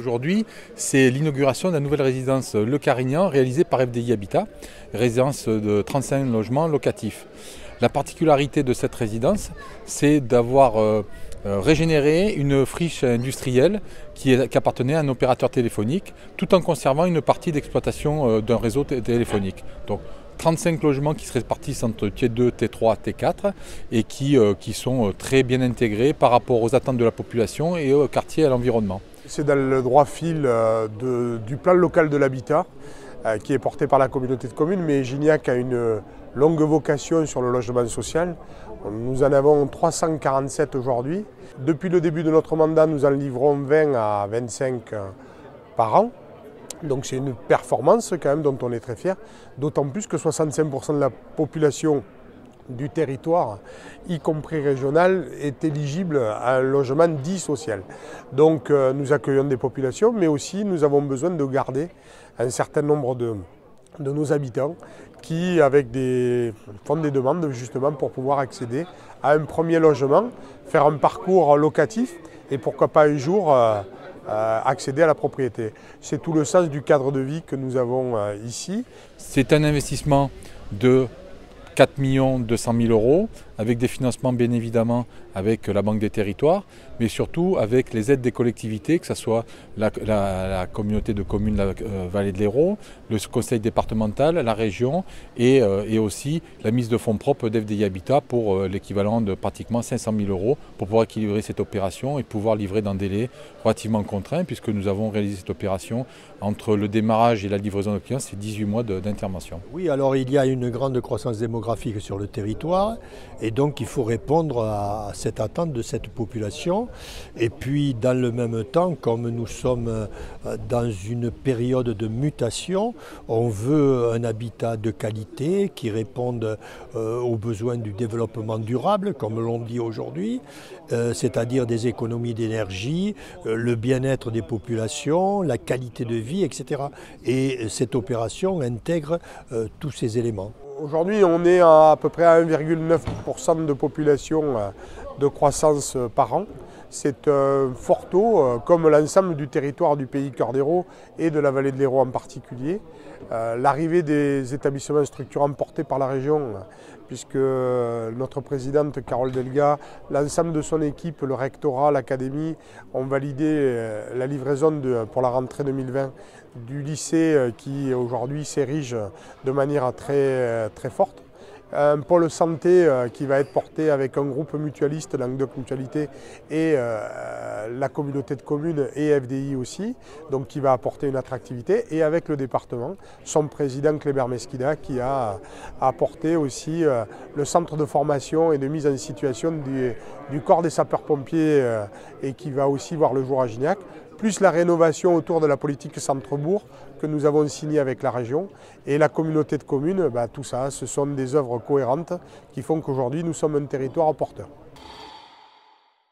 aujourd'hui, c'est l'inauguration de la nouvelle résidence Le Carignan réalisée par FDI Habitat, résidence de 35 logements locatifs. La particularité de cette résidence, c'est d'avoir régénéré une friche industrielle qui appartenait à un opérateur téléphonique, tout en conservant une partie d'exploitation d'un réseau téléphonique. Donc, 35 logements qui se répartissent entre T2, T3, T4 et qui sont très bien intégrés par rapport aux attentes de la population et au quartier et à l'environnement. C'est dans le droit fil du plan local de l'habitat qui est porté par la communauté de communes, mais Gignac a une longue vocation sur le logement social. Nous en avons 347 aujourd'hui. Depuis le début de notre mandat, nous en livrons 20 à 25 par an. Donc c'est une performance quand même dont on est très fier, d'autant plus que 65% de la population du territoire, y compris régional, est éligible à un logement dit social. Donc nous accueillons des populations, mais aussi nous avons besoin de garder un certain nombre de nos habitants qui font des demandes justement pour pouvoir accéder à un premier logement, faire un parcours locatif et pourquoi pas un jour accéder à la propriété. C'est tout le sens du cadre de vie que nous avons ici. C'est un investissement de 4 200 000 € avec des financements bien évidemment avec la Banque des Territoires, mais surtout avec les aides des collectivités, que ce soit la communauté de communes la Vallée de l'Hérault, le conseil départemental, la région et aussi la mise de fonds propres d'FDI Habitat pour l'équivalent de pratiquement 500 000 € pour pouvoir équilibrer cette opération et pouvoir livrer dans un délai relativement contraint puisque nous avons réalisé cette opération entre le démarrage et la livraison de clients, c'est 18 mois d'intervention. Oui, alors il y a une grande croissance démographique sur le territoire et donc il faut répondre à cette attente de cette population. Et puis dans le même temps, comme nous sommes dans une période de mutation, on veut un habitat de qualité qui réponde aux besoins du développement durable, comme l'on dit aujourd'hui, c'est-à-dire des économies d'énergie, le bien-être des populations, la qualité de vie, etc. Et cette opération intègre tous ces éléments. Aujourd'hui, on est à peu près à 1,9% de population de croissance par an. C'est un fort taux, comme l'ensemble du territoire du pays Cœur d'Hérault et de la vallée de l'Hérault en particulier. L'arrivée des établissements structurants portés par la région, puisque notre présidente Carole Delga, l'ensemble de son équipe, le rectorat, l'académie, ont validé la livraison pour la rentrée 2020 du lycée qui aujourd'hui s'érige de manière très forte. Un pôle santé qui va être porté avec un groupe mutualiste, Languedoc Mutualité, et la communauté de communes et FDI aussi, donc qui va apporter une attractivité, et avec le département, son président Kléber Mesquida qui a apporté aussi le centre de formation et de mise en situation du corps des sapeurs-pompiers et qui va aussi voir le jour à Gignac, plus la rénovation autour de la politique centre-bourg que nous avons signée avec la région et la communauté de communes, tout ça, ce sont des œuvres cohérentes qui font qu'aujourd'hui nous sommes un territoire porteur.